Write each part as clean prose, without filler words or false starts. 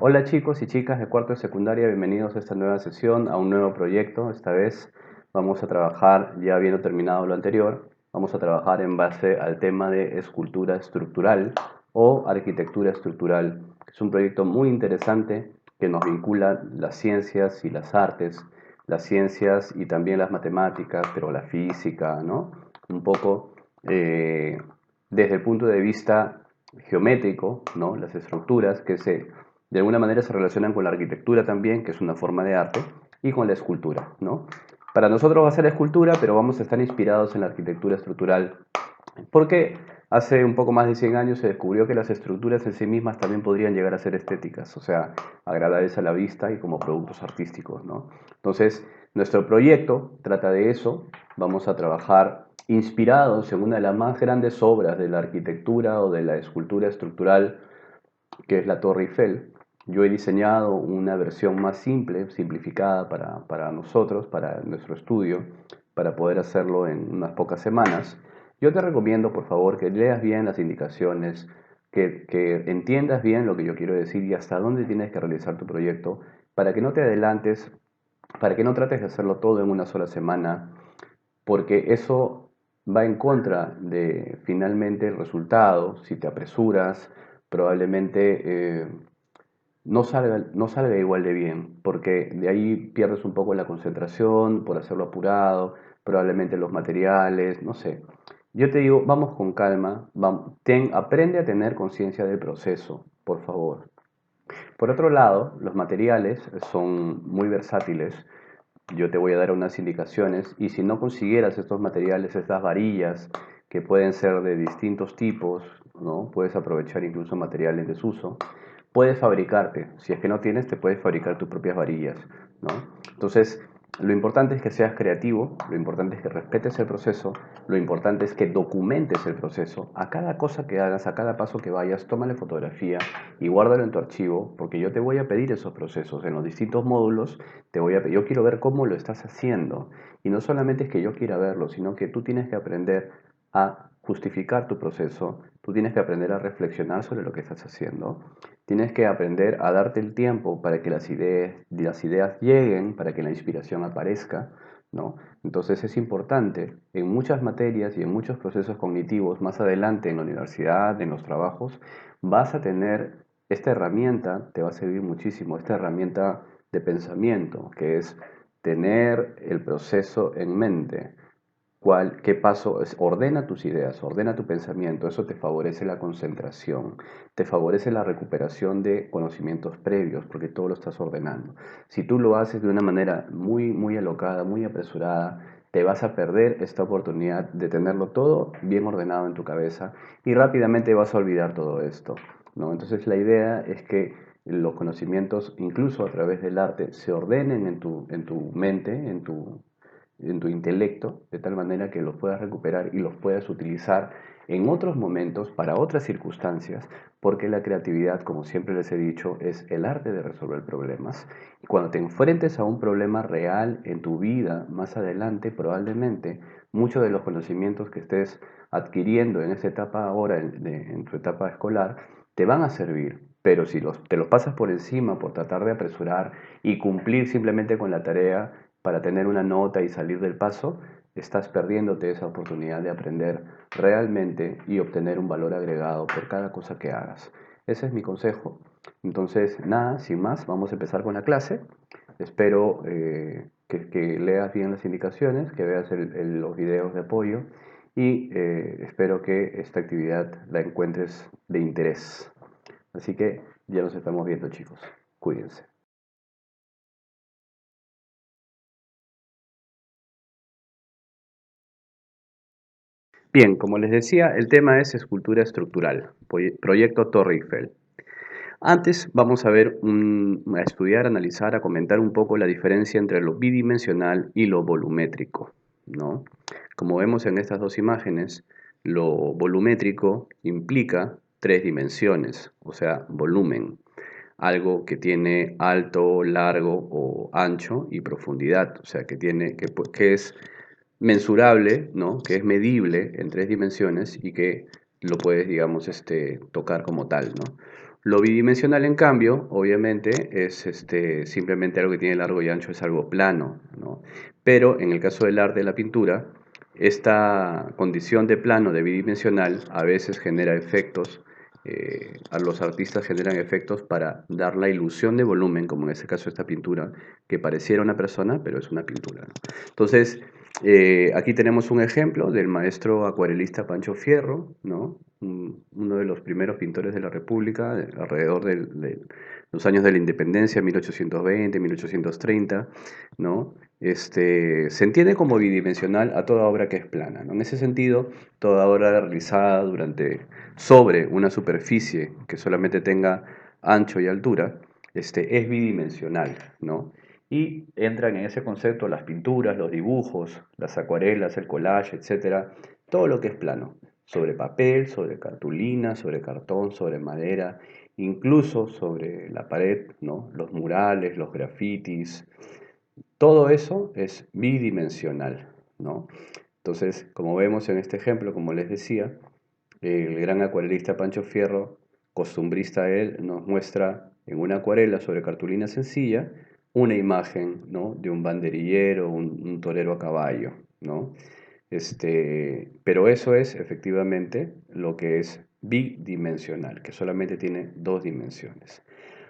Hola chicos y chicas de cuarto de secundaria, bienvenidos a esta nueva sesión, a un nuevo proyecto. Esta vez vamos a trabajar, ya habiendo terminado lo anterior, vamos a trabajar en base al tema de escultura estructural o arquitectura estructural. Es un proyecto muy interesante que nos vincula las ciencias y las artes, las ciencias y también las matemáticas, pero la física, ¿no? Un poco eh, desde el punto de vista geométrico, ¿no? Las estructuras que de alguna manera se relacionan con la arquitectura también, que es una forma de arte, y con la escultura, ¿no? Para nosotros va a ser escultura, pero vamos a estar inspirados en la arquitectura estructural, porque hace un poco más de 100 años se descubrió que las estructuras en sí mismas también podrían llegar a ser estéticas, o sea, agradables a la vista y como productos artísticos, ¿no? Entonces, nuestro proyecto trata de eso. Vamos a trabajar inspirados en una de las más grandes obras de la arquitectura o de la escultura estructural, que es la Torre Eiffel. Yo he diseñado una versión más simple, simplificada para nosotros, para nuestro estudio, para poder hacerlo en unas pocas semanas. Yo te recomiendo, por favor, que leas bien las indicaciones, que entiendas bien lo que yo quiero decir y hasta dónde tienes que realizar tu proyecto, para que no te adelantes, para que no trates de hacerlo todo en una sola semana, porque eso va en contra de finalmente el resultado. Si te apresuras, probablemente no salga igual de bien, porque de ahí pierdes un poco la concentración por hacerlo apurado, probablemente los materiales, no sé. Yo te digo, vamos con calma, aprende a tener conciencia del proceso, por favor. Por otro lado, los materiales son muy versátiles. Yo te voy a dar unas indicaciones y si no consiguieras estos materiales, estas varillas que pueden ser de distintos tipos, ¿no? Puedes aprovechar incluso material en desuso. Puedes fabricarte, si es que no tienes, te puedes fabricar tus propias varillas, ¿no? Entonces, lo importante es que seas creativo, lo importante es que respetes el proceso, lo importante es que documentes el proceso. A cada cosa que hagas, a cada paso que vayas, tómale fotografía y guárdalo en tu archivo, porque yo te voy a pedir esos procesos en los distintos módulos. Yo quiero ver cómo lo estás haciendo. Y no solamente es que yo quiera verlo, sino que tú tienes que aprender a justificar tu proceso, tú tienes que aprender a reflexionar sobre lo que estás haciendo, tienes que aprender a darte el tiempo para que las ideas lleguen, para que la inspiración aparezca, ¿no? Entonces es importante en muchas materias y en muchos procesos cognitivos, más adelante en la universidad, en los trabajos, vas a tener esta herramienta, te va a servir muchísimo, esta herramienta de pensamiento, que es tener el proceso en mente. ¿Qué paso es? Ordena tus ideas, ordena tu pensamiento, eso te favorece la concentración, te favorece la recuperación de conocimientos previos, porque todo lo estás ordenando. Si tú lo haces de una manera muy, muy alocada, muy apresurada, te vas a perder esta oportunidad de tenerlo todo bien ordenado en tu cabeza y rápidamente vas a olvidar todo esto, ¿no? Entonces la idea es que los conocimientos, incluso a través del arte, se ordenen en tu mente, en tu intelecto, de tal manera que los puedas recuperar y los puedas utilizar en otros momentos, para otras circunstancias, porque la creatividad, como siempre les he dicho, es el arte de resolver problemas. Y cuando te enfrentes a un problema real en tu vida más adelante, probablemente muchos de los conocimientos que estés adquiriendo en esta etapa ahora, en tu etapa escolar, te van a servir. Pero si te los pasas por encima por tratar de apresurar y cumplir simplemente con la tarea, para tener una nota y salir del paso, estás perdiéndote esa oportunidad de aprender realmente y obtener un valor agregado por cada cosa que hagas. Ese es mi consejo. Entonces, nada, sin más, vamos a empezar con la clase. Espero que leas bien las indicaciones, que veas los videos de apoyo y espero que esta actividad la encuentres de interés. Así que ya nos estamos viendo, chicos. Cuídense. Bien, como les decía, el tema es escultura estructural, proyecto Torre Eiffel. Antes vamos a ver, a estudiar, analizar, a comentar un poco la diferencia entre lo bidimensional y lo volumétrico, ¿no? Como vemos en estas dos imágenes, lo volumétrico implica tres dimensiones, o sea, volumen, algo que tiene alto, largo o ancho y profundidad, o sea, que es mensurable, ¿no? Que es medible en tres dimensiones y que lo puedes, digamos, tocar como tal, ¿no? Lo bidimensional, en cambio, obviamente, es simplemente algo que tiene largo y ancho, es algo plano, ¿no? Pero en el caso del arte de la pintura, esta condición de plano, de bidimensional, a veces genera efectos, a los artistas generan efectos para dar la ilusión de volumen, como en este caso esta pintura, que pareciera una persona, pero es una pintura, ¿no? Entonces, aquí tenemos un ejemplo del maestro acuarelista Pancho Fierro, ¿no? Uno de los primeros pintores de la República, alrededor de los años de la independencia, 1820, 1830, ¿no? Se entiende como bidimensional a toda obra que es plana, ¿no? En ese sentido, toda obra realizada sobre una superficie que solamente tenga ancho y altura, es bidimensional, ¿no? Y entran en ese concepto las pinturas, los dibujos, las acuarelas, el collage, etcétera, todo lo que es plano, sobre papel, sobre cartulina, sobre cartón, sobre madera, incluso sobre la pared, ¿no? Los murales, los grafitis, todo eso es bidimensional, ¿no? Entonces, como vemos en este ejemplo, como les decía, el gran acuarelista Pancho Fierro, costumbrista él, nos muestra en una acuarela sobre cartulina sencilla una imagen, ¿no? De un banderillero, un torero a caballo, ¿no? Pero eso es efectivamente lo que es bidimensional, que solamente tiene dos dimensiones.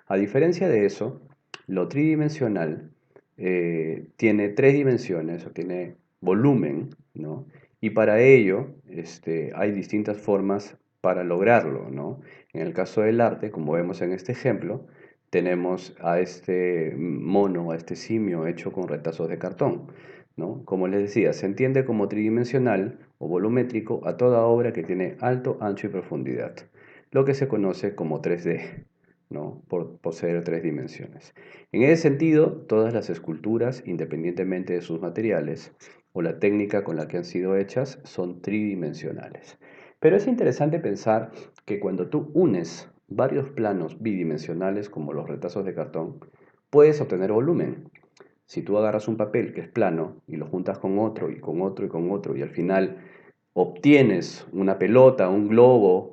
A diferencia de eso, lo tridimensional tiene tres dimensiones o tiene volumen, ¿no? Y para ello hay distintas formas para lograrlo, ¿no? En el caso del arte, como vemos en este ejemplo, tenemos a este mono, a este simio hecho con retazos de cartón, ¿no? Como les decía, se entiende como tridimensional o volumétrico a toda obra que tiene alto, ancho y profundidad, lo que se conoce como 3D, ¿no? Por poseer tres dimensiones. En ese sentido, todas las esculturas, independientemente de sus materiales o la técnica con la que han sido hechas, son tridimensionales. Pero es interesante pensar que cuando tú unes varios planos bidimensionales, como los retazos de cartón, puedes obtener volumen. Si tú agarras un papel que es plano y lo juntas con otro y con otro y con otro y al final obtienes una pelota, un globo,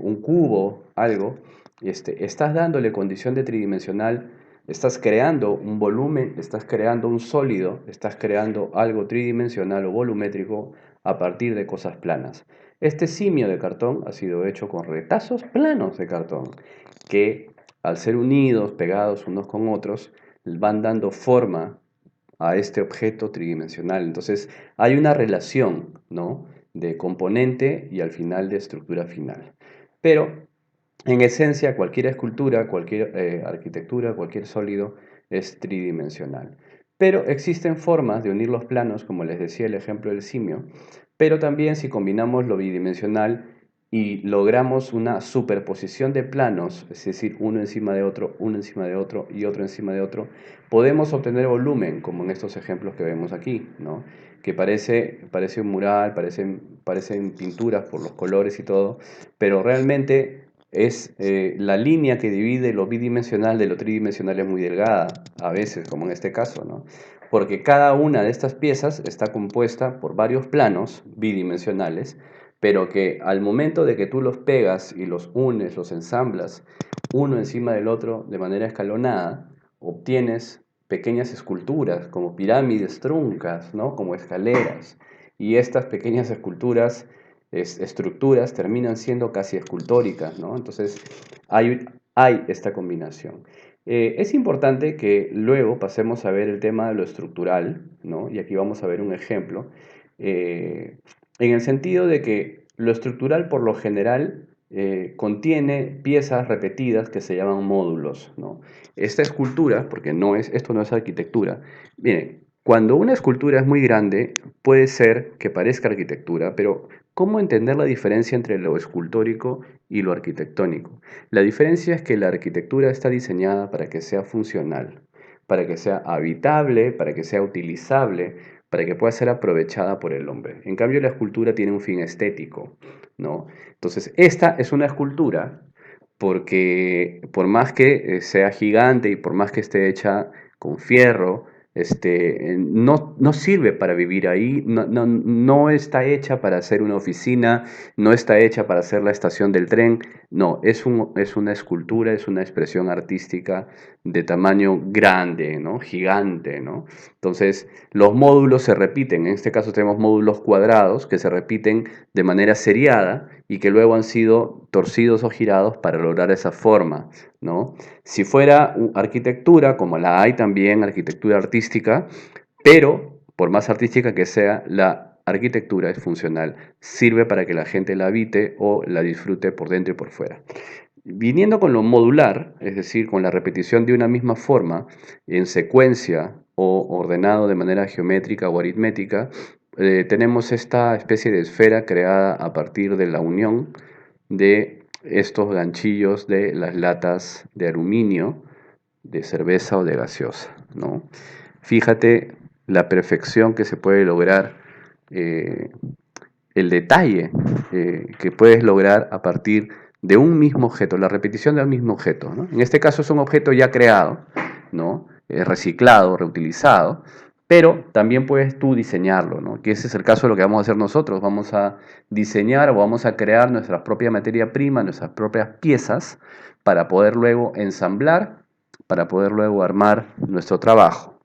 un cubo, algo, estás dándole condición de tridimensional, estás creando un volumen, estás creando un sólido, estás creando algo tridimensional o volumétrico a partir de cosas planas. Este simio de cartón ha sido hecho con retazos planos de cartón que al ser unidos, pegados unos con otros, van dando forma a este objeto tridimensional. Entonces hay una relación, ¿no? De componente y al final de estructura final. Pero en esencia cualquier escultura, cualquier arquitectura, cualquier sólido es tridimensional. Pero existen formas de unir los planos, como les decía el ejemplo del simio, pero también si combinamos lo bidimensional y logramos una superposición de planos, es decir, uno encima de otro, uno encima de otro y otro encima de otro, podemos obtener volumen, como en estos ejemplos que vemos aquí, ¿no? Que parece un mural, parecen pinturas por los colores y todo, pero realmente es la línea que divide lo bidimensional de lo tridimensional es muy delgada, a veces, como en este caso, ¿no? Porque cada una de estas piezas está compuesta por varios planos bidimensionales, pero que al momento de que tú los pegas y los unes, los ensamblas, uno encima del otro de manera escalonada, obtienes pequeñas esculturas como pirámides truncas, ¿no? Como escaleras. Y estas pequeñas esculturas, estructuras, terminan siendo casi escultóricas, ¿no? Entonces hay esta combinación. Es importante que luego pasemos a ver el tema de lo estructural, ¿no? Y aquí vamos a ver un ejemplo, en el sentido de que lo estructural por lo general contiene piezas repetidas que se llaman módulos, ¿no? Esta escultura, porque esto no es arquitectura, miren, cuando una escultura es muy grande, puede ser que parezca arquitectura, pero ¿cómo entender la diferencia entre lo escultórico y lo arquitectónico? La diferencia es que la arquitectura está diseñada para que sea funcional, para que sea habitable, para que sea utilizable, para que pueda ser aprovechada por el hombre. En cambio, la escultura tiene un fin estético, ¿no? Entonces, esta es una escultura porque por más que sea gigante y por más que esté hecha con fierro, no sirve para vivir ahí, no está hecha para hacer una oficina, no está hecha para hacer la estación del tren, no, es una escultura, es una expresión artística de tamaño grande, ¿no? Gigante, ¿no? Entonces, los módulos se repiten, en este caso tenemos módulos cuadrados que se repiten de manera seriada y que luego han sido torcidos o girados para lograr esa forma, ¿no? Si fuera arquitectura, como la hay también, arquitectura artística, pero por más artística que sea, la arquitectura es funcional, sirve para que la gente la habite o la disfrute por dentro y por fuera. Viniendo con lo modular, es decir, con la repetición de una misma forma en secuencia o ordenado de manera geométrica o aritmética, tenemos esta especie de esfera creada a partir de la unión de estos ganchillos de las latas de aluminio, de cerveza o de gaseosa, ¿no? Fíjate la perfección que se puede lograr, eh, el detalle que puedes lograr a partir de un mismo objeto, la repetición del mismo objeto, ¿no? En este caso es un objeto ya creado, ¿no? Reciclado, reutilizado, pero también puedes tú diseñarlo, ¿no? Que ese es el caso de lo que vamos a hacer nosotros. Vamos a diseñar o vamos a crear nuestra propia materia prima, nuestras propias piezas, para poder luego ensamblar, para poder luego armar nuestro trabajo,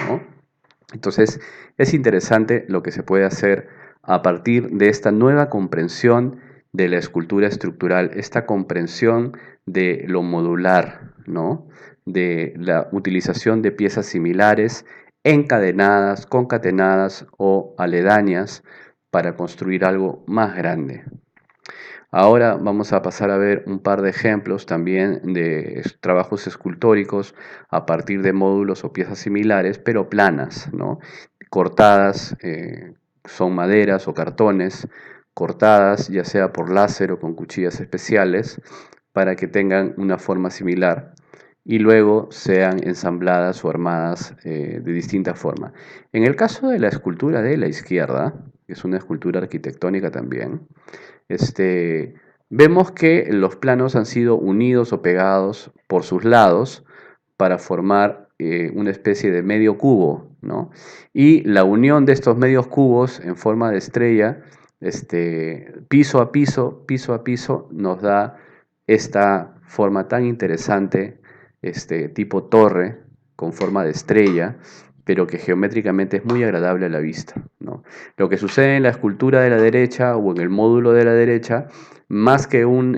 ¿no? Entonces, es interesante lo que se puede hacer a partir de esta nueva comprensión de la escultura estructural, esta comprensión de lo modular, ¿no? De la utilización de piezas similares, encadenadas, concatenadas o aledañas para construir algo más grande. Ahora vamos a pasar a ver un par de ejemplos también de trabajos escultóricos a partir de módulos o piezas similares, pero planas, ¿no? Cortadas, son maderas o cartones, cortadas ya sea por láser o con cuchillas especiales para que tengan una forma similar y luego sean ensambladas o armadas de distinta forma. En el caso de la escultura de la izquierda, que es una escultura arquitectónica también, este, vemos que los planos han sido unidos o pegados por sus lados para formar una especie de medio cubo, ¿no? Y la unión de estos medios cubos en forma de estrella, piso a piso, nos da esta forma tan interesante, tipo torre, con forma de estrella, pero que geométricamente es muy agradable a la vista, ¿no? Lo que sucede en la escultura de la derecha o en el módulo de la derecha, más que un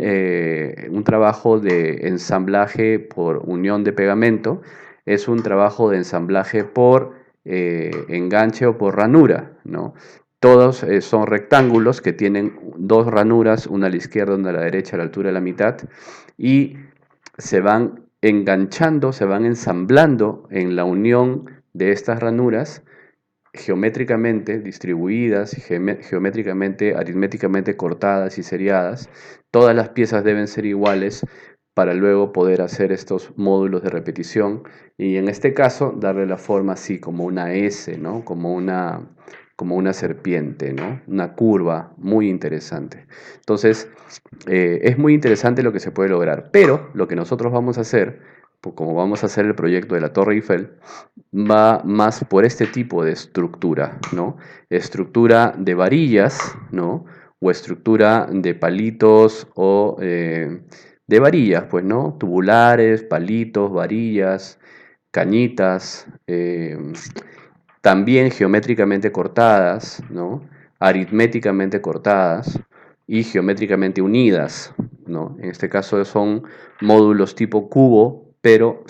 trabajo de ensamblaje por unión de pegamento, es un trabajo de ensamblaje por enganche o por ranura, ¿no? Todos son rectángulos que tienen dos ranuras, una a la izquierda, una a la derecha, a la altura de la mitad, y se van enganchando, se van ensamblando en la unión de estas ranuras geométricamente distribuidas, geométricamente, aritméticamente cortadas y seriadas. Todas las piezas deben ser iguales para luego poder hacer estos módulos de repetición y en este caso darle la forma así como una S, ¿no? Como una serpiente, ¿no? Una curva muy interesante. Entonces, es muy interesante lo que se puede lograr, pero lo que nosotros vamos a hacer, como vamos a hacer el proyecto de la Torre Eiffel, va más por este tipo de estructura, ¿no? Estructura de varillas, ¿no? O estructura de palitos o de varillas, pues, ¿no? Tubulares, palitos, varillas, cañitas, también geométricamente cortadas, ¿no? Aritméticamente cortadas y geométricamente unidas, ¿no? En este caso son módulos tipo cubo, pero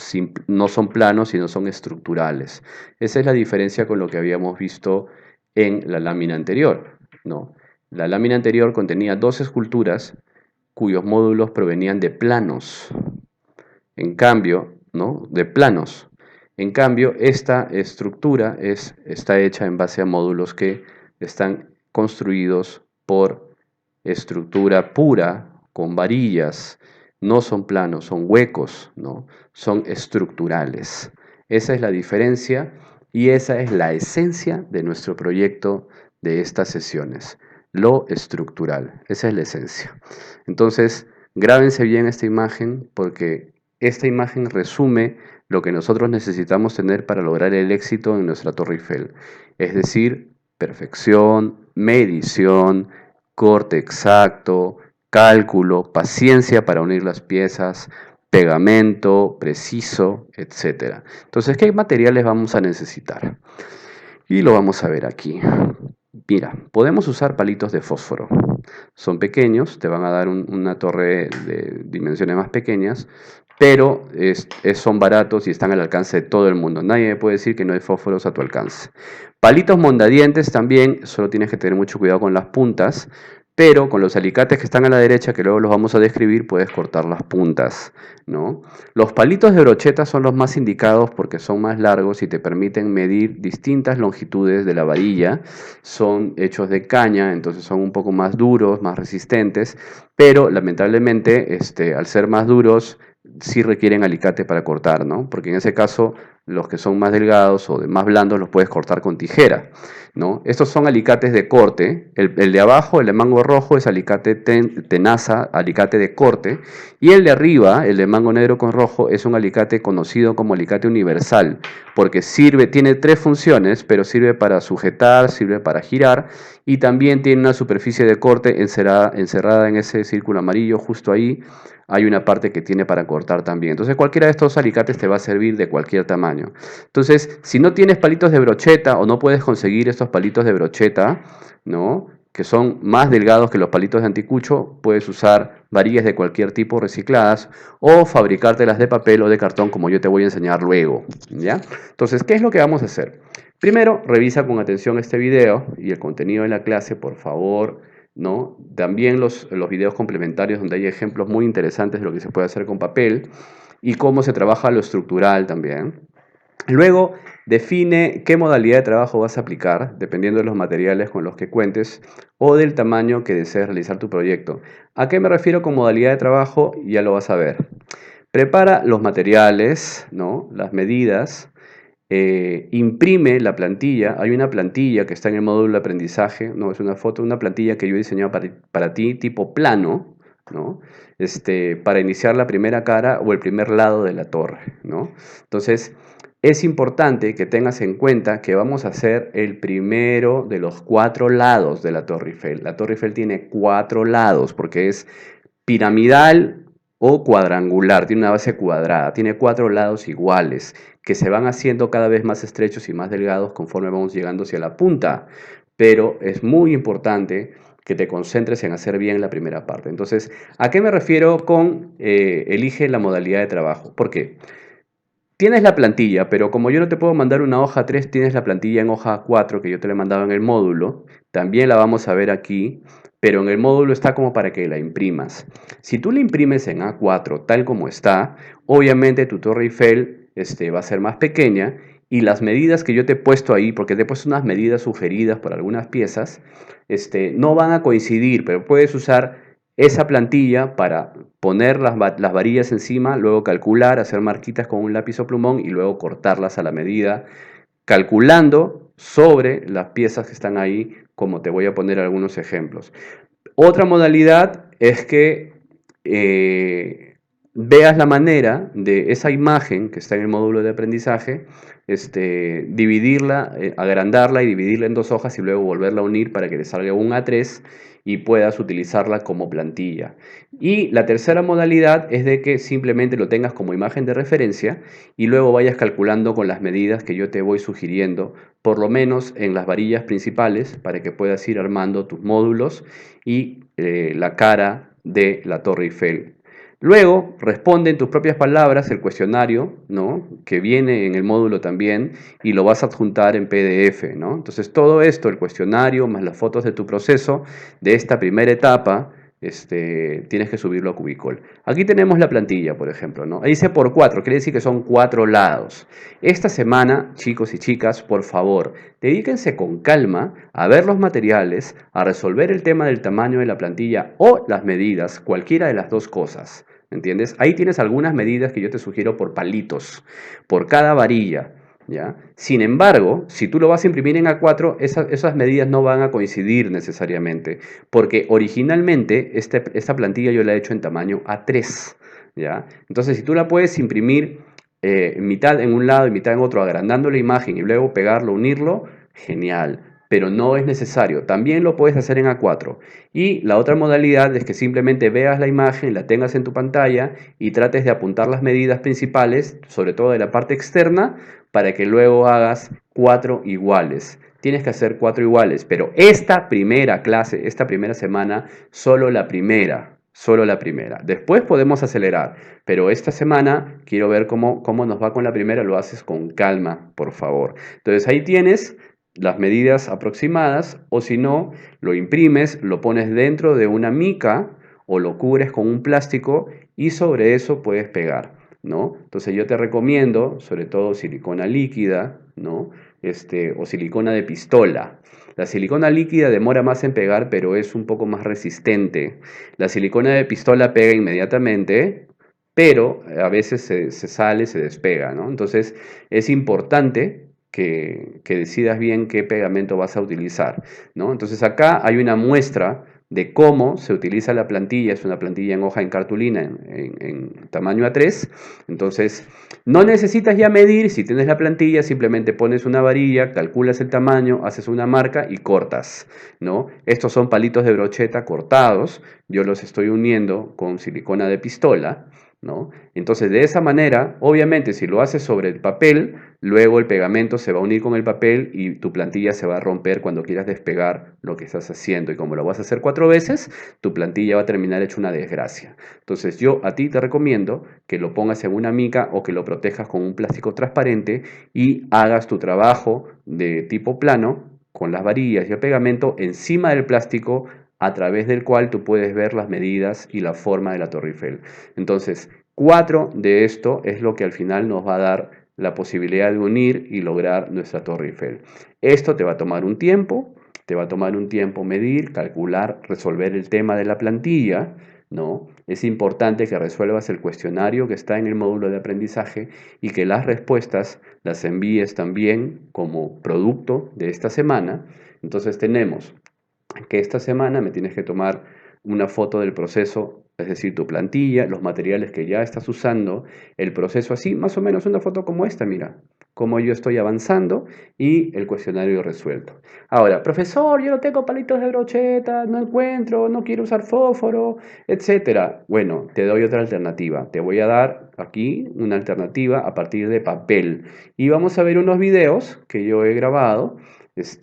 no son planos, sino son estructurales. Esa es la diferencia con lo que habíamos visto en la lámina anterior, ¿no? La lámina anterior contenía dos esculturas cuyos módulos provenían de planos. En cambio, ¿no? De planos. En cambio, esta estructura está hecha en base a módulos que están construidos por estructura pura, con varillas. No son planos, son huecos, ¿no? Son estructurales. Esa es la diferencia y esa es la esencia de nuestro proyecto de estas sesiones. Lo estructural, esa es la esencia. Entonces, grábense bien esta imagen porque esta imagen resume lo que nosotros necesitamos tener para lograr el éxito en nuestra Torre Eiffel. Es decir, perfección, medición, corte exacto, cálculo, paciencia para unir las piezas, pegamento preciso, etcétera. Entonces, ¿qué materiales vamos a necesitar? Y lo vamos a ver aquí. Mira, podemos usar palitos de fósforo. Son pequeños, te van a dar una torre de dimensiones más pequeñas, pero son baratos y están al alcance de todo el mundo. Nadie me puede decir que no hay fósforos a tu alcance. Palitos mondadientes también, solo tienes que tener mucho cuidado con las puntas, pero con los alicates que están a la derecha, que luego los vamos a describir, puedes cortar las puntas, ¿no? Los palitos de brocheta son los más indicados porque son más largos y te permiten medir distintas longitudes de la varilla. Son hechos de caña, entonces son un poco más duros, más resistentes, pero lamentablemente, al ser más duros, sí requieren alicate para cortar, ¿no? Porque en ese caso, los que son más delgados o más blandos los puedes cortar con tijera, ¿no? Estos son alicates de corte. El de abajo, el de mango rojo, es alicate tenaza, alicate de corte. Y el de arriba, el de mango negro con rojo, es un alicate conocido como alicate universal, porque tiene tres funciones, pero sirve para sujetar, sirve para girar, y también tiene una superficie de corte encerrada en ese círculo amarillo, justo ahí hay una parte que tiene para cortar también. Entonces cualquiera de estos alicates te va a servir de cualquier tamaño. Entonces, si no tienes palitos de brocheta o no puedes conseguir estos palitos de brocheta, ¿no? Que son más delgados que los palitos de anticucho, puedes usar varillas de cualquier tipo recicladas o fabricártelas de papel o de cartón como yo te voy a enseñar luego, ¿ya? Entonces, ¿qué es lo que vamos a hacer? Primero, revisa con atención este video y el contenido de la clase, por favor, ¿no? También los videos complementarios donde hay ejemplos muy interesantes de lo que se puede hacer con papel y cómo se trabaja lo estructural también. Luego, define qué modalidad de trabajo vas a aplicar, dependiendo de los materiales con los que cuentes o del tamaño que desees realizar tu proyecto. ¿A qué me refiero con modalidad de trabajo? Ya lo vas a ver. Prepara los materiales, ¿no? Las medidas, imprime la plantilla. Hay una plantilla que está en el módulo de aprendizaje, no es una foto, una plantilla que yo he diseñado para ti tipo plano, ¿no? Para iniciar la primera cara o el primer lado de la torre, ¿no? Entonces, es importante que tengas en cuenta que vamos a hacer el primero de los 4 lados de la Torre Eiffel. La Torre Eiffel tiene 4 lados porque es piramidal o cuadrangular, tiene una base cuadrada, tiene 4 lados iguales que se van haciendo cada vez más estrechos y más delgados conforme vamos llegando hacia la punta. Pero es muy importante que te concentres en hacer bien la primera parte. Entonces, ¿a qué me refiero con elige la modalidad de trabajo? ¿Por qué? Tienes la plantilla, pero como yo no te puedo mandar una hoja 3, tienes la plantilla en hoja 4 que yo te la he mandado en el módulo. También la vamos a ver aquí, pero en el módulo está como para que la imprimas. Si tú la imprimes en A4 tal como está, obviamente tu Torre Eiffel va a ser más pequeña y las medidas que yo te he puesto ahí, porque te he puesto unas medidas sugeridas por algunas piezas, no van a coincidir, pero puedes usar esa plantilla para poner las varillas encima, luego calcular, hacer marquitas con un lápiz o plumón y luego cortarlas a la medida, calculando sobre las piezas que están ahí, como te voy a poner algunos ejemplos. Otra modalidad es que veas la manera de esa imagen que está en el módulo de aprendizaje, dividirla, agrandarla y dividirla en 2 hojas y luego volverla a unir para que te salga un A3 y puedas utilizarla como plantilla. Y la tercera modalidad es de que simplemente lo tengas como imagen de referencia y luego vayas calculando con las medidas que yo te voy sugiriendo, por lo menos en las varillas principales, para que puedas ir armando tus módulos y la cara de la Torre Eiffel. Luego, responde en tus propias palabras el cuestionario, ¿no? Que viene en el módulo también y lo vas a adjuntar en PDF, ¿no? Entonces, todo esto, el cuestionario más las fotos de tu proceso de esta primera etapa, tienes que subirlo a Cubicol. Aquí tenemos la plantilla, por ejemplo, ¿no? Ahí dice por 4, quiere decir que son 4 lados. Esta semana, chicos y chicas, por favor, dedíquense con calma a ver los materiales, a resolver el tema del tamaño de la plantilla o las medidas, cualquiera de las dos cosas. ¿Entiendes? Ahí tienes algunas medidas que yo te sugiero por palitos, por cada varilla, ¿ya? Sin embargo, si tú lo vas a imprimir en A4, esas medidas no van a coincidir necesariamente, porque originalmente esta plantilla yo la he hecho en tamaño A3, ¿ya? Entonces, si tú la puedes imprimir mitad en un lado y mitad en otro, agrandando la imagen y luego pegarlo, unirlo, genial. Pero no es necesario. También lo puedes hacer en A4. Y la otra modalidad es que simplemente veas la imagen, la tengas en tu pantalla y trates de apuntar las medidas principales, sobre todo de la parte externa, para que luego hagas 4 iguales. Tienes que hacer 4 iguales, pero esta primera clase, esta primera semana, solo la primera. Solo la primera. Después podemos acelerar, pero esta semana quiero ver cómo nos va con la primera. Lo haces con calma, por favor. Entonces ahí tienes las medidas aproximadas, o si no, lo imprimes, lo pones dentro de una mica o lo cubres con un plástico y sobre eso puedes pegar, ¿no? Entonces yo te recomiendo, sobre todo silicona líquida, ¿no? O silicona de pistola. La silicona líquida demora más en pegar, pero es un poco más resistente. La silicona de pistola pega inmediatamente, pero a veces se sale, se despega, ¿no? Entonces es importante que decidas bien qué pegamento vas a utilizar, ¿no? Entonces acá hay una muestra de cómo se utiliza la plantilla. Es una plantilla en hoja en cartulina en tamaño A3. Entonces no necesitas ya medir. Si tienes la plantilla, simplemente pones una varilla, calculas el tamaño, haces una marca y cortas, ¿no? Estos son palitos de brocheta cortados. Yo los estoy uniendo con silicona de pistola, ¿no? Entonces, de esa manera, obviamente, si lo haces sobre el papel, luego el pegamento se va a unir con el papel y tu plantilla se va a romper cuando quieras despegar lo que estás haciendo. Y como lo vas a hacer 4 veces, tu plantilla va a terminar hecho una desgracia. Entonces, yo a ti te recomiendo que lo pongas en una mica o que lo protejas con un plástico transparente y hagas tu trabajo de tipo plano con las varillas y el pegamento encima del plástico, a través del cual tú puedes ver las medidas y la forma de la Torre Eiffel. Entonces, 4 de esto es lo que al final nos va a dar la posibilidad de unir y lograr nuestra Torre Eiffel. Esto te va a tomar un tiempo, medir, calcular, resolver el tema de la plantilla, ¿no? Es importante que resuelvas el cuestionario que está en el módulo de aprendizaje y que las respuestas las envíes también como producto de esta semana. Entonces tenemos que esta semana me tienes que tomar una foto del proceso, es decir, tu plantilla, los materiales que ya estás usando, el proceso así, más o menos una foto como esta, mira, cómo yo estoy avanzando y el cuestionario resuelto. Ahora, profesor, yo no tengo palitos de brocheta, no encuentro, no quiero usar fósforo, etcétera. Bueno, te doy otra alternativa. Te voy a dar aquí una alternativa a partir de papel. Y vamos a ver unos videos que yo he grabado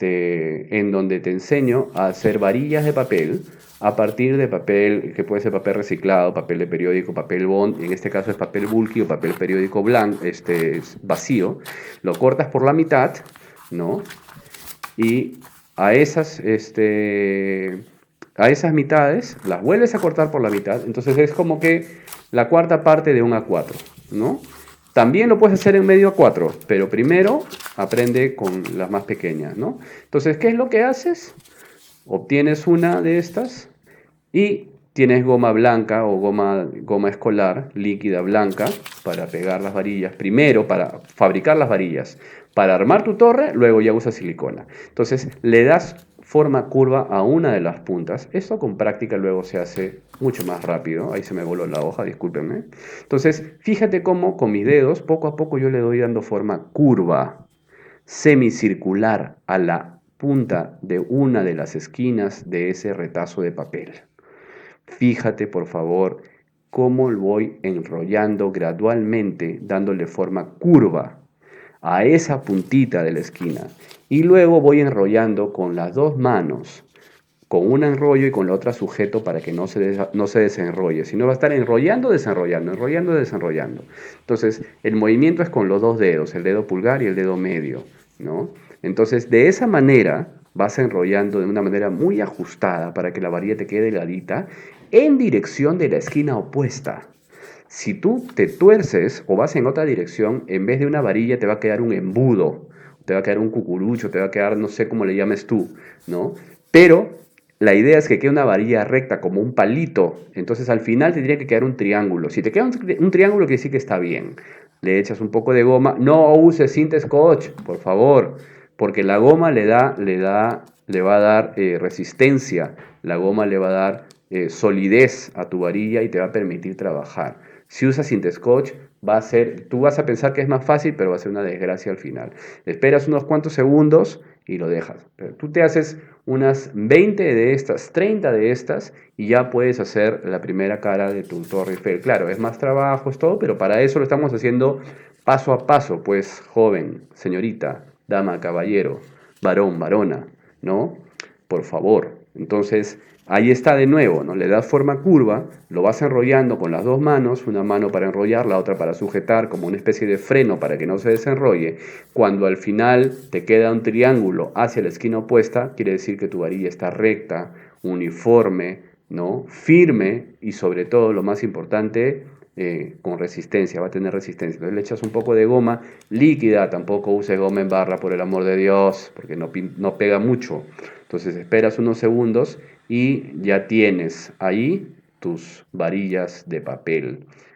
en donde te enseño a hacer varillas de papel a partir de papel, que puede ser papel reciclado, papel de periódico, papel bond, en este caso es papel bulky o papel periódico blanco, vacío. Lo cortas por la mitad, ¿no? Y a esas mitades las vuelves a cortar por la mitad. Entonces es como que la cuarta parte de un A4, ¿no? También lo puedes hacer en medio A4, pero primero aprende con las más pequeñas, ¿no? Entonces, ¿qué es lo que haces? Obtienes una de estas y tienes goma blanca o goma escolar líquida blanca para pegar las varillas. Primero, para fabricar las varillas. Para armar tu torre, luego ya usas silicona. Entonces, le das forma curva a una de las puntas. Esto con práctica luego se hace mucho más rápido. Ahí se me voló la hoja, discúlpenme. Entonces, fíjate cómo con mis dedos, poco a poco yo le doy dando forma curva, semicircular a la punta de una de las esquinas de ese retazo de papel. Fíjate, por favor, cómo lo voy enrollando gradualmente, dándole forma curva a esa puntita de la esquina. Y luego voy enrollando con las dos manos, con una enrollo y con la otra sujeto para que no se desenrolle, sino va a estar enrollando, desenrollando, enrollando, desenrollando. Entonces, el movimiento es con los dos dedos, el dedo pulgar y el dedo medio, ¿no? Entonces, de esa manera vas enrollando de una manera muy ajustada para que la varilla te quede delgadita en dirección de la esquina opuesta. Si tú te tuerces o vas en otra dirección, en vez de una varilla te va a quedar un embudo, te va a quedar un cucurucho, te va a quedar no sé cómo le llames tú, ¿no? Pero la idea es que quede una varilla recta como un palito, entonces al final tendría que quedar un triángulo. Si te queda un triángulo, quiere decir que está bien. Le echas un poco de goma, no uses cinta scotch, por favor, porque la goma le va a dar resistencia, la goma le va a dar solidez a tu varilla y te va a permitir trabajar. Si usas Scotch, tú vas a pensar que es más fácil, pero va a ser una desgracia al final. Esperas unos cuantos segundos y lo dejas. Pero tú te haces unas 20 de estas, 30 de estas, y ya puedes hacer la primera cara de tu Torre Eiffel. Claro, es más trabajo, es todo, pero para eso lo estamos haciendo paso a paso, pues, joven, señorita, dama, caballero, varón, varona, ¿no? Por favor. Entonces, ahí está de nuevo, ¿no? Le das forma curva, lo vas enrollando con las dos manos, una mano para enrollar, la otra para sujetar, como una especie de freno para que no se desenrolle. Cuando al final te queda un triángulo hacia la esquina opuesta, quiere decir que tu varilla está recta, uniforme, ¿no? Firme y sobre todo, lo más importante, con resistencia, va a tener resistencia. Entonces le echas un poco de goma líquida, tampoco uses goma en barra por el amor de Dios, porque no pega mucho. Entonces esperas unos segundos y ya tienes ahí tus varillas de papel.